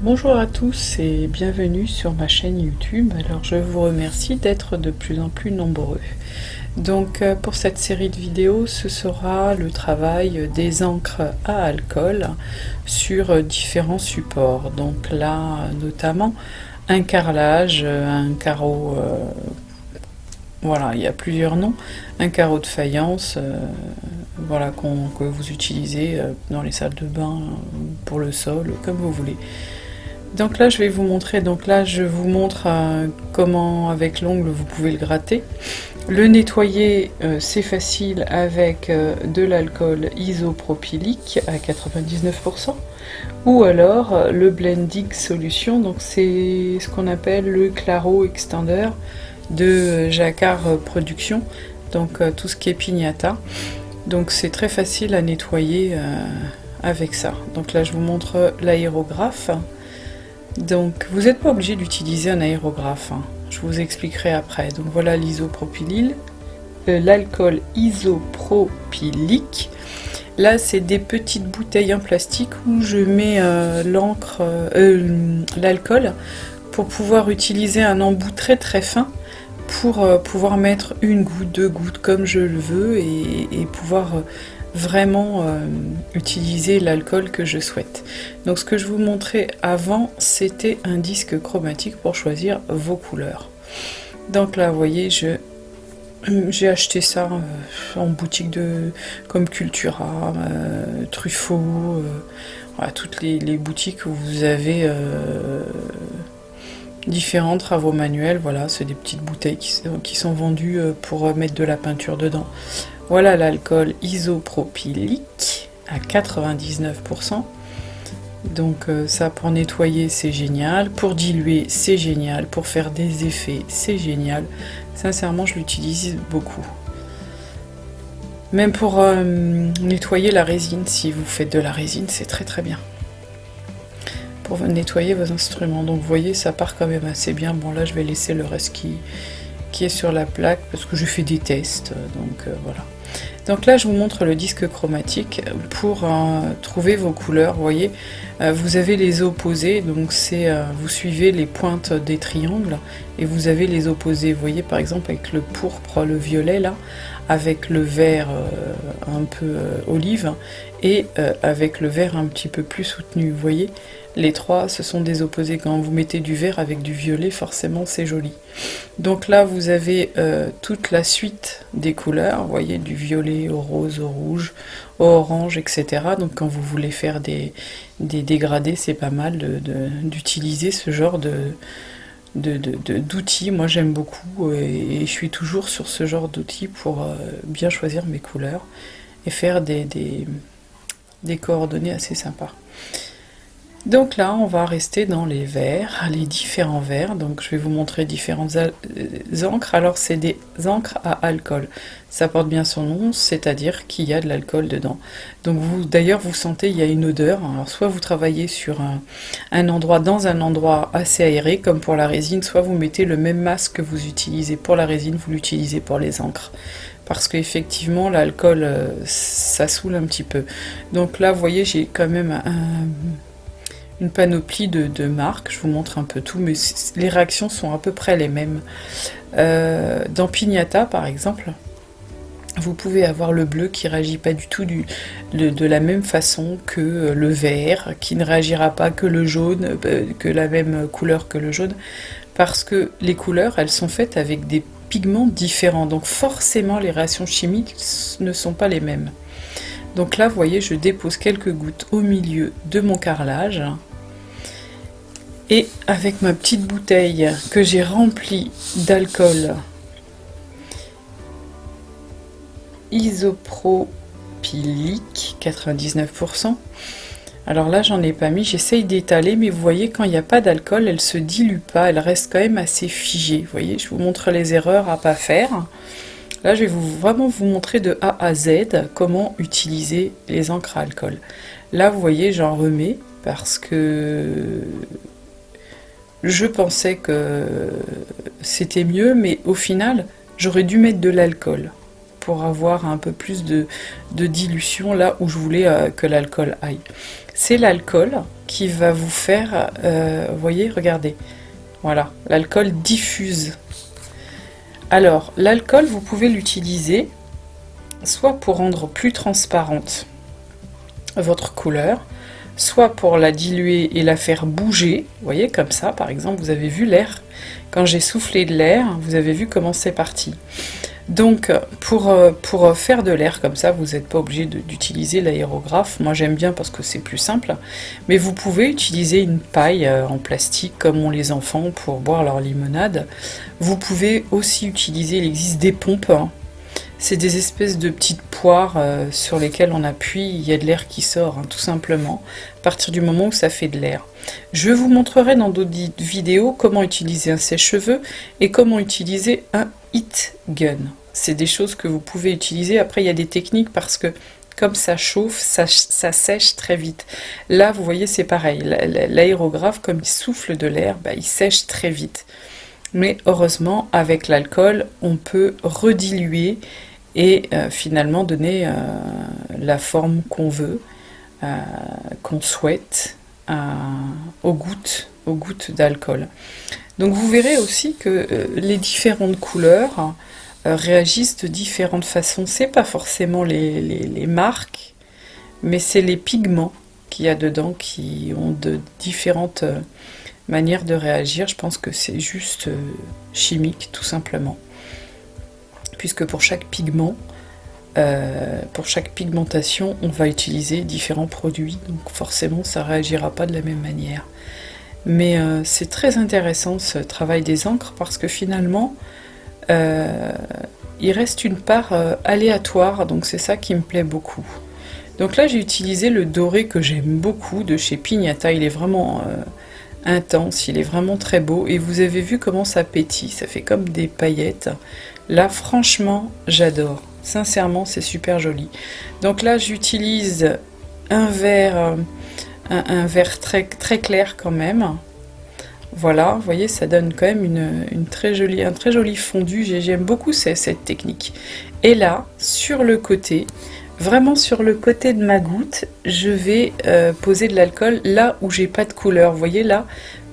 Bonjour à tous et bienvenue sur ma chaîne YouTube. Alors je vous remercie d'être de plus en plus nombreux. Donc pour cette série de vidéos, ce sera le travail des encres à alcool sur différents supports. Donc là notamment un carrelage, un carreau, voilà, il y a plusieurs noms, un carreau de faïence, voilà, que vous utilisez dans les salles de bain, pour le sol, comme vous voulez. Donc là je vais vous montrer, donc là je vous montre comment avec l'ongle vous pouvez le gratter. Le nettoyer c'est facile avec de l'alcool isopropylique à 99%, ou alors le blending solution, donc c'est ce qu'on appelle le Claro Extender de Jacquard Production, donc tout ce qui est pignata. Donc c'est très facile à nettoyer avec ça. Donc là je vous montre l'aérographe. Donc vous n'êtes pas obligé d'utiliser un aérographe, hein. Je vous expliquerai après. Donc voilà l'isopropyl, l'alcool isopropylique. Là c'est des petites bouteilles en plastique où je mets l'alcool pour pouvoir utiliser un embout très très fin pour pouvoir mettre une goutte, deux gouttes comme je le veux et pouvoir vraiment utiliser l'alcool que je souhaite. Donc ce que je vous montrais avant, c'était un disque chromatique pour choisir vos couleurs. Donc là vous voyez, j'ai acheté ça en boutique comme Cultura, Truffaut, voilà, toutes les boutiques où vous avez différents travaux manuels. Voilà, c'est des petites bouteilles qui sont vendues pour mettre de la peinture dedans. Voilà l'alcool isopropylique à 99%. Donc ça, pour nettoyer c'est génial, pour diluer c'est génial, pour faire des effets c'est génial. Sincèrement je l'utilise beaucoup. Même pour nettoyer la résine, si vous faites de la résine, c'est très très bien. Pour nettoyer vos instruments. Donc vous voyez, ça part quand même assez bien. Bon là je vais laisser le reste qui est sur la plaque parce que je fais des tests. Donc voilà. Donc là je vous montre le disque chromatique pour trouver vos couleurs. Vous voyez, vous avez les opposés, donc c'est vous suivez les pointes des triangles et vous avez les opposés. Vous voyez par exemple avec le pourpre, le violet là, avec le vert un peu olive et avec le vert un petit peu plus soutenu. Vous voyez, les trois ce sont des opposés. Quand vous mettez du vert avec du violet, forcément c'est joli. Donc là vous avez toute la suite des couleurs, vous voyez, du violet au rose, au rouge, au orange, etc. Donc quand vous voulez faire des dégradés, c'est pas mal d'utiliser ce genre d'outils. Moi j'aime beaucoup et je suis toujours sur ce genre d'outils pour bien choisir mes couleurs et faire des coordonnées assez sympas. Donc là, on va rester dans les verres, les différents verres. Donc je vais vous montrer différentes encres. Alors c'est des encres à alcool. Ça porte bien son nom, c'est-à-dire qu'il y a de l'alcool dedans. Donc vous, d'ailleurs, vous sentez, il y a une odeur. Alors soit vous travaillez sur un endroit, dans un endroit assez aéré, comme pour la résine, soit vous mettez le même masque que vous utilisez pour la résine, vous l'utilisez pour les encres. Parce qu'effectivement, l'alcool, ça saoule un petit peu. Donc là, vous voyez, j'ai quand même une panoplie de marques, je vous montre un peu tout, mais les réactions sont à peu près les mêmes. Dans Pignata, par exemple, vous pouvez avoir le bleu qui ne réagit pas du tout de la même façon que le vert, qui ne réagira pas que le jaune, que la même couleur que le jaune, parce que les couleurs, elles sont faites avec des pigments différents, donc forcément les réactions chimiques ne sont pas les mêmes. Donc là, vous voyez, je dépose quelques gouttes au milieu de mon carrelage. Et avec ma petite bouteille que j'ai remplie d'alcool isopropylique, 99%. Alors là, j'en ai pas mis, j'essaye d'étaler, mais vous voyez, quand il n'y a pas d'alcool, elle se dilue pas, elle reste quand même assez figée. Vous voyez, je vous montre les erreurs à pas faire. Là, je vais vraiment vous montrer de A à Z comment utiliser les encres à alcool. Là, vous voyez, j'en remets parce que je pensais que c'était mieux, mais au final, j'aurais dû mettre de l'alcool. pour avoir un peu plus de dilution là où je voulais que l'alcool aille. C'est l'alcool qui va vous faire, vous voyez, regardez, voilà, l'alcool diffuse. Alors, l'alcool, vous pouvez l'utiliser soit pour rendre plus transparente votre couleur, soit pour la diluer et la faire bouger, vous voyez, comme ça, par exemple, vous avez vu l'air, quand j'ai soufflé de l'air, vous avez vu comment c'est parti. Donc, pour faire de l'air comme ça, vous n'êtes pas obligé d'utiliser l'aérographe. Moi, j'aime bien parce que c'est plus simple. Mais vous pouvez utiliser une paille en plastique, comme ont les enfants, pour boire leur limonade. Vous pouvez aussi utiliser, il existe des pompes. Hein. C'est des espèces de petites poires sur lesquelles on appuie, il y a de l'air qui sort, hein, tout simplement, à partir du moment où ça fait de l'air. Je vous montrerai dans d'autres vidéos comment utiliser un sèche-cheveux et comment utiliser un heat gun. C'est des choses que vous pouvez utiliser. Après, il y a des techniques parce que comme ça chauffe, ça sèche très vite. Là, vous voyez, c'est pareil. L'aérographe, comme il souffle de l'air, bah, il sèche très vite. Mais heureusement, avec l'alcool, on peut rediluer et finalement donner la forme qu'on veut, qu'on souhaite aux gouttes d'alcool. Donc vous verrez aussi que les différentes couleurs réagissent de différentes façons. C'est pas forcément les marques, mais c'est les pigments qu'il y a dedans qui ont de différentes manières de réagir. Je pense que c'est juste chimique, tout simplement. Puisque pour chaque pigment, pour chaque pigmentation, on va utiliser différents produits, donc forcément ça réagira pas de la même manière. Mais c'est très intéressant ce travail des encres parce que finalement il reste une part aléatoire, donc c'est ça qui me plaît beaucoup. Donc là j'ai utilisé le doré que j'aime beaucoup de chez Pignata, il est vraiment intense, il est vraiment très beau et vous avez vu comment ça pétille, ça fait comme des paillettes. Là franchement j'adore, sincèrement c'est super joli. Donc là j'utilise un verre très, très clair quand même. Voilà, vous voyez, ça donne quand même un très joli fondu. J'aime beaucoup cette technique. Et là, sur le côté, vraiment sur le côté de ma goutte, je vais poser de l'alcool là où j'ai pas de couleur. Vous voyez là,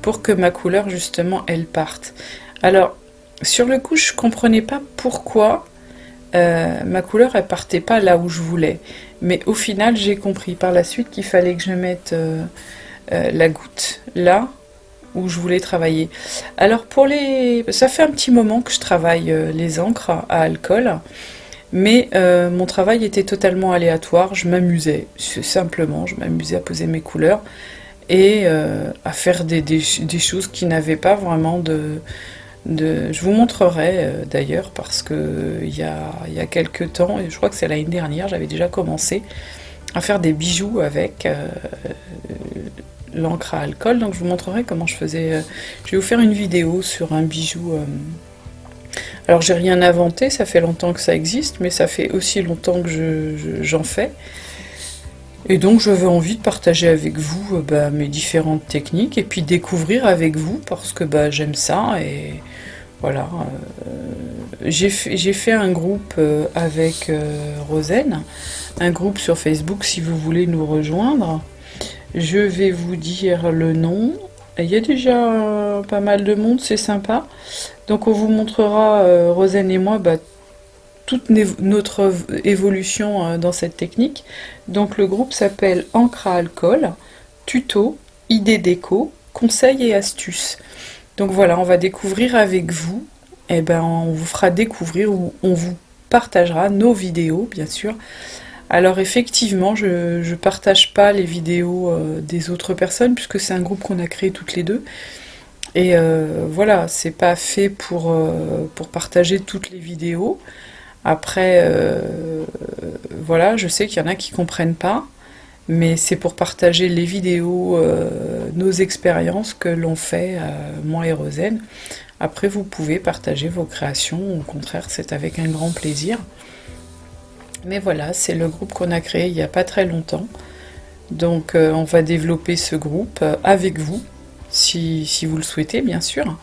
pour que ma couleur justement elle parte. Alors, sur le coup, je comprenais pas pourquoi ma couleur elle partait pas là où je voulais. Mais au final, j'ai compris par la suite qu'il fallait que je mette la goutte là où je voulais travailler. Alors ça fait un petit moment que je travaille les encres à alcool, mais mon travail était totalement aléatoire. Je m'amusais, simplement, je m'amusais à poser mes couleurs et à faire des choses qui n'avaient pas vraiment je vous montrerai d'ailleurs parce que il y a quelques temps, et je crois que c'est l'année dernière, j'avais déjà commencé à faire des bijoux avec l'encre à alcool, donc je vous montrerai comment je faisais. Je vais vous faire une vidéo sur un bijou. Alors j'ai rien inventé, ça fait longtemps que ça existe, mais ça fait aussi longtemps que j'en fais. Et donc j'avais envie de partager avec vous mes différentes techniques et puis découvrir avec vous parce que j'aime ça et voilà. J'ai fait un groupe avec Rosen, un groupe sur Facebook si vous voulez nous rejoindre. Je vais vous dire le nom. Il y a déjà pas mal de monde, c'est sympa. Donc on vous montrera, Rosen et moi, toute notre évolution dans cette technique. Donc le groupe s'appelle Encre à alcool, tuto, idées déco, conseils et astuces. Donc voilà, on va découvrir avec vous, on vous fera découvrir ou on vous partagera nos vidéos, bien sûr. Alors effectivement, je ne partage pas les vidéos des autres personnes puisque c'est un groupe qu'on a créé toutes les deux. Et voilà, c'est pas fait pour partager toutes les vidéos. Après, voilà, je sais qu'il y en a qui comprennent pas, mais c'est pour partager les vidéos, nos expériences que l'on fait, moi et Rosen. Après, vous pouvez partager vos créations, au contraire, c'est avec un grand plaisir. Mais voilà, c'est le groupe qu'on a créé il n'y a pas très longtemps. Donc on va développer ce groupe avec vous, si vous le souhaitez bien sûr.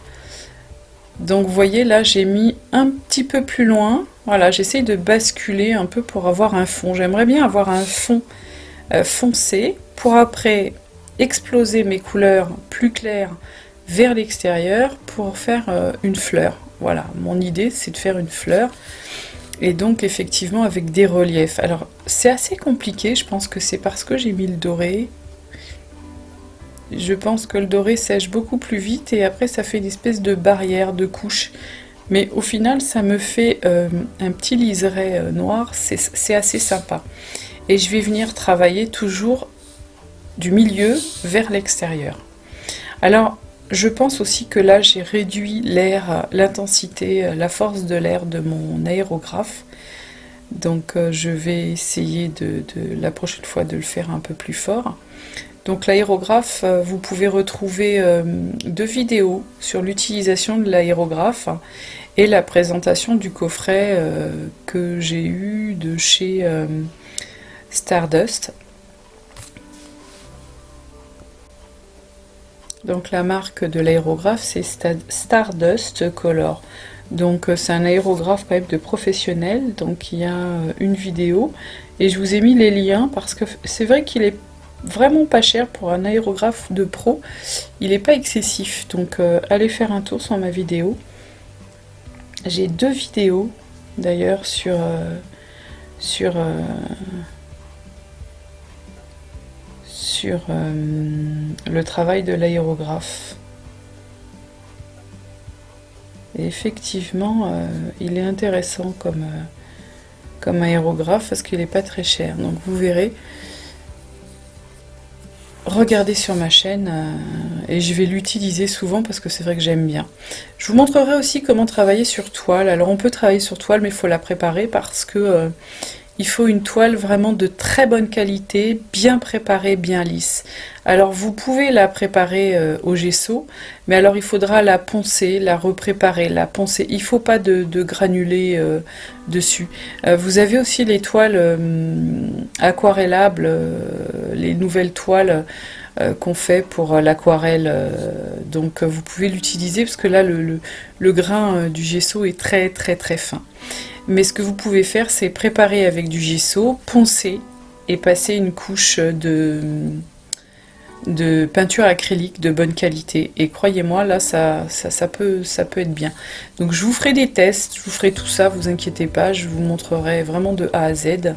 Donc vous voyez là j'ai mis un petit peu plus loin, voilà j'essaye de basculer un peu pour avoir un fond, j'aimerais bien avoir un fond foncé pour après exploser mes couleurs plus claires vers l'extérieur pour faire une fleur. Voilà, mon idée c'est de faire une fleur et donc effectivement avec des reliefs. Alors c'est assez compliqué, je pense que c'est parce que j'ai mis le doré. Je pense que le doré sèche beaucoup plus vite et après ça fait une espèce de barrière, de couche. Mais au final ça me fait un petit liseré noir, c'est assez sympa. Et je vais venir travailler toujours du milieu vers l'extérieur. Alors je pense aussi que là j'ai réduit l'air, l'intensité, la force de l'air de mon aérographe. Donc je vais essayer la prochaine fois de le faire un peu plus fort. Donc l'aérographe, vous pouvez retrouver 2 vidéos sur l'utilisation de l'aérographe et la présentation du coffret que j'ai eu de chez Stardust. Donc la marque de l'aérographe c'est Stardust Color. Donc c'est un aérographe quand même de professionnel, donc il y a une vidéo et je vous ai mis les liens parce que c'est vrai qu'il est vraiment pas cher pour un aérographe de pro, il n'est pas excessif, donc allez faire un tour sur ma vidéo. J'ai 2 vidéos d'ailleurs sur le travail de l'aérographe. Et effectivement, il est intéressant comme aérographe parce qu'il n'est pas très cher. Donc vous verrez, regardez sur ma chaîne et je vais l'utiliser souvent parce que c'est vrai que j'aime bien. Je vous montrerai aussi comment travailler sur toile. Alors on peut travailler sur toile mais il faut la préparer parce que il faut une toile vraiment de très bonne qualité, bien préparée, bien lisse. Alors vous pouvez la préparer au gesso, mais alors il faudra la poncer, la repréparer, la poncer. Il ne faut pas de granulés dessus. Vous avez aussi les toiles aquarellables, les nouvelles toiles qu'on fait pour l'aquarelle. Donc vous pouvez l'utiliser parce que là le grain du gesso est très très très fin. Mais ce que vous pouvez faire, c'est préparer avec du gesso, poncer et passer une couche de peinture acrylique de bonne qualité. Et croyez-moi, là, ça peut être bien. Donc je vous ferai des tests, je vous ferai tout ça, vous inquiétez pas, je vous montrerai vraiment de A à Z.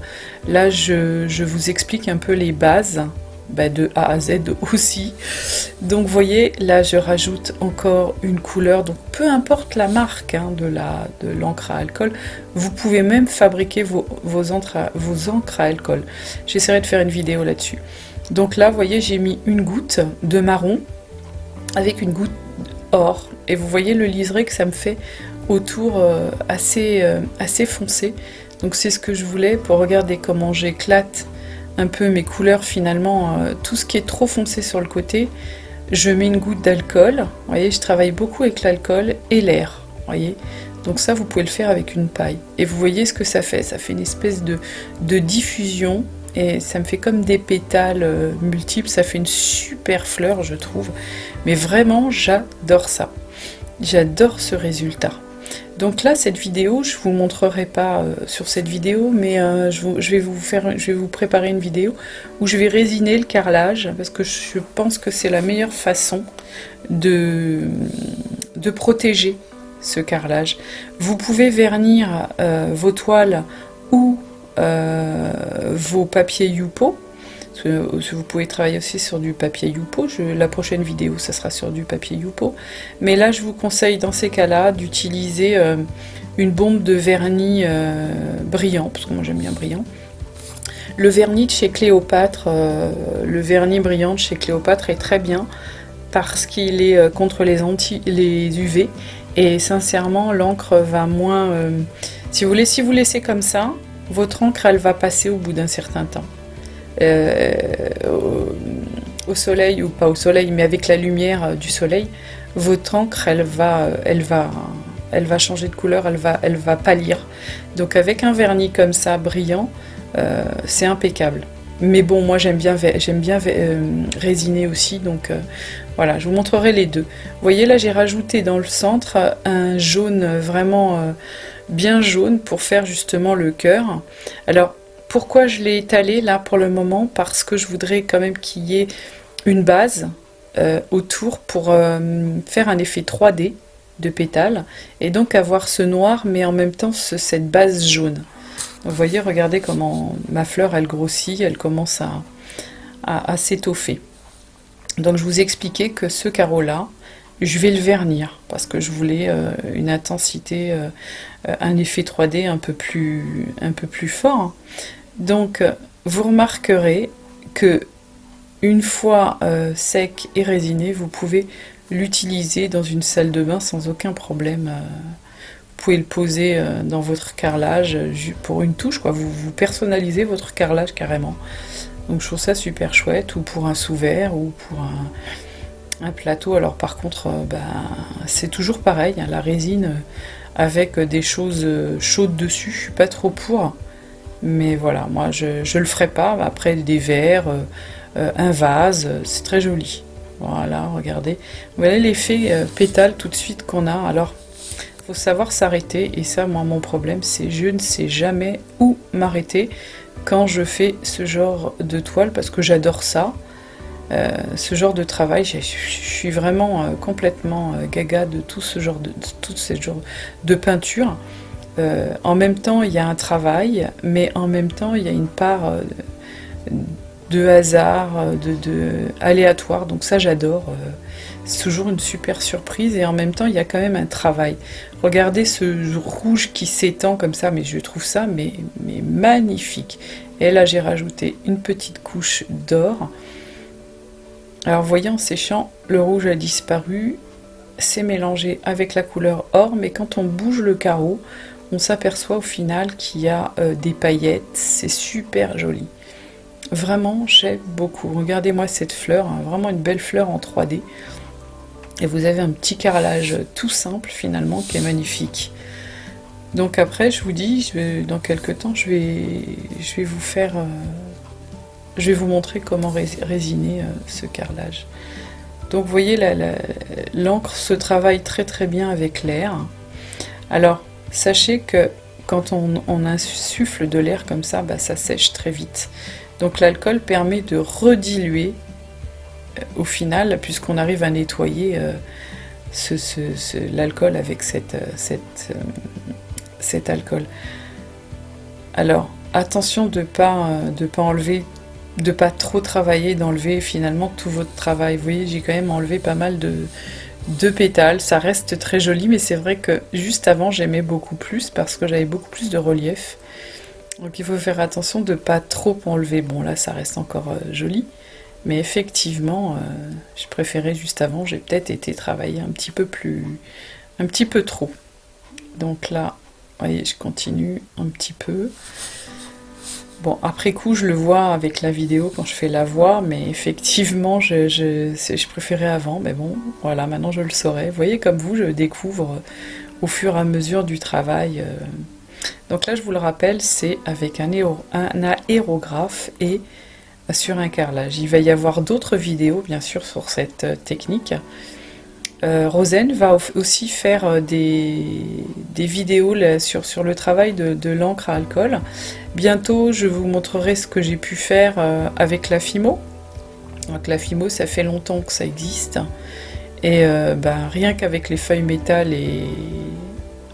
Là, je vous explique un peu les bases. De A à Z aussi. Donc vous voyez, là je rajoute encore une couleur, donc peu importe la marque de l'encre à alcool, vous pouvez même fabriquer vos encres à alcool. J'essaierai de faire une vidéo là-dessus. Donc là, vous voyez, j'ai mis une goutte de marron avec une goutte or. Et vous voyez le liseré que ça me fait autour assez foncé. Donc c'est ce que je voulais pour regarder comment j'éclate un peu mes couleurs finalement, tout ce qui est trop foncé sur le côté, je mets une goutte d'alcool, vous voyez, je travaille beaucoup avec l'alcool et l'air, voyez, donc ça vous pouvez le faire avec une paille, et vous voyez ce que ça fait une espèce de diffusion, et ça me fait comme des pétales multiples, ça fait une super fleur je trouve, mais vraiment j'adore ça, j'adore ce résultat. Donc là, cette vidéo, je vous montrerai pas sur cette vidéo, mais je vais vous préparer une vidéo où je vais résiner le carrelage parce que je pense que c'est la meilleure façon de protéger ce carrelage. Vous pouvez vernir vos toiles ou vos papiers Yupo. Vous pouvez travailler aussi sur du papier Yupo. La prochaine vidéo, ça sera sur du papier Yupo. Mais là, je vous conseille dans ces cas-là d'utiliser une bombe de vernis brillant, parce que moi j'aime bien brillant. Le vernis de chez Cléopâtre, le vernis brillant de chez Cléopâtre est très bien parce qu'il est contre les UV. Et sincèrement, l'encre va moins... si vous laissez comme ça, votre encre, elle va passer au bout d'un certain temps. Au soleil ou pas au soleil, mais avec la lumière du soleil, votre encre elle va changer de couleur, elle va pâlir. Donc avec un vernis comme ça brillant, c'est impeccable. Mais bon, moi j'aime bien résiner aussi, donc voilà, je vous montrerai les deux. Vous voyez là, j'ai rajouté dans le centre un jaune vraiment bien jaune pour faire justement le cœur. Alors, pourquoi je l'ai étalé là pour le moment? Parce que je voudrais quand même qu'il y ait une base autour pour faire un effet 3D de pétales et donc avoir ce noir mais en même temps cette base jaune. Vous voyez, regardez comment ma fleur elle grossit, elle commence à s'étoffer. Donc je vous ai expliqué que ce carreau là, je vais le vernir parce que je voulais une intensité, un effet 3D un peu plus fort. Donc vous remarquerez que une fois sec et résiné, vous pouvez l'utiliser dans une salle de bain sans aucun problème. Vous pouvez le poser dans votre carrelage pour une touche, quoi. Vous personnalisez votre carrelage carrément. Donc je trouve ça super chouette, ou pour un sous-verre, ou pour un plateau. Alors par contre, c'est toujours pareil, hein, la résine avec des choses chaudes dessus, je suis pas trop pour. Mais voilà, moi je le ferai pas. Après des verres, un vase, c'est très joli. Voilà, regardez. Voilà l'effet pétale tout de suite qu'on a. Alors, faut savoir s'arrêter. Et ça, moi, mon problème, c'est je ne sais jamais où m'arrêter quand je fais ce genre de toile parce que j'adore ça. Ce genre de travail, je suis vraiment complètement gaga de tout ce genre de peinture. En même temps, il y a un travail, mais en même temps, il y a une part de hasard, aléatoire. Donc ça, j'adore. C'est toujours une super surprise et en même temps, il y a quand même un travail. Regardez ce rouge qui s'étend comme ça, mais je trouve ça mais magnifique. Et là, j'ai rajouté une petite couche d'or. Alors, vous voyez, en séchant, le rouge a disparu. C'est mélangé avec la couleur or, mais quand on bouge le carreau, on s'aperçoit au final qu'il y a des paillettes. C'est super joli. Vraiment, j'aime beaucoup. Regardez-moi cette fleur, hein, vraiment une belle fleur en 3D. Et vous avez un petit carrelage tout simple finalement qui est magnifique. Donc après, je vous dis, dans quelques temps, je vais vous faire... je vais vous montrer comment résiner ce carrelage. Donc vous voyez, l'encre se travaille très très bien avec l'air. Alors, sachez que quand on insuffle de l'air comme ça, ça sèche très vite. Donc l'alcool permet de rediluer au final, puisqu'on arrive à nettoyer l'alcool avec cet alcool. Alors, attention de pas enlever, de pas trop travailler, d'enlever finalement tout votre travail. Vous voyez, j'ai quand même enlevé pas mal de pétales. Ça reste très joli, mais c'est vrai que juste avant, j'aimais beaucoup plus parce que j'avais beaucoup plus de relief. Donc il faut faire attention de ne pas trop enlever. Bon, là, ça reste encore joli. Mais effectivement, je préférais juste avant, j'ai peut-être été travailler un petit peu trop. Donc là, vous voyez, je continue un petit peu. Bon, après coup, je le vois avec la vidéo quand je fais la voix, mais effectivement, je préférais avant. Mais bon, voilà, maintenant je le saurais. Vous voyez, comme vous, je découvre au fur et à mesure du travail. Donc là, je vous le rappelle, c'est avec un aérographe et sur un carrelage. Il va y avoir d'autres vidéos, bien sûr, sur cette technique. Rosen va aussi faire des vidéos là, sur le travail de l'encre à alcool. Bientôt, je vous montrerai ce que j'ai pu faire avec la Fimo. Donc la Fimo, ça fait longtemps que ça existe. Et rien qu'avec les feuilles métal et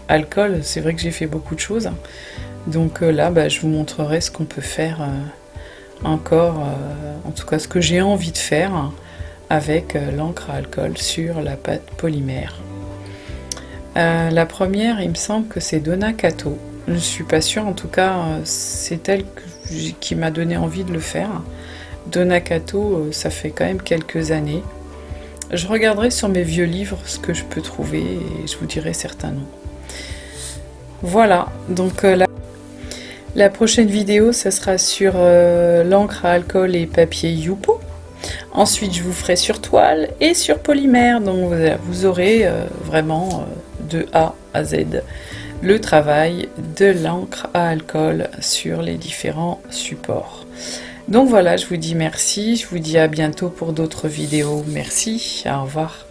alcool, c'est vrai que j'ai fait beaucoup de choses. Donc là, je vous montrerai ce qu'on peut faire encore, en tout cas ce que j'ai envie de faire avec l'encre à alcool sur la pâte polymère. La première, il me semble que c'est Donna Kato. Je ne suis pas sûre, en tout cas, c'est elle qui m'a donné envie de le faire. Donna Kato, ça fait quand même quelques années. Je regarderai sur mes vieux livres ce que je peux trouver et je vous dirai certains noms. Voilà, donc la prochaine vidéo, ça sera sur l'encre à alcool et papier Yupo. Ensuite, je vous ferai sur toile et sur polymère. Donc, vous aurez vraiment de A à Z le travail de l'encre à alcool sur les différents supports. Donc voilà, je vous dis merci, je vous dis à bientôt pour d'autres vidéos. Merci, au revoir.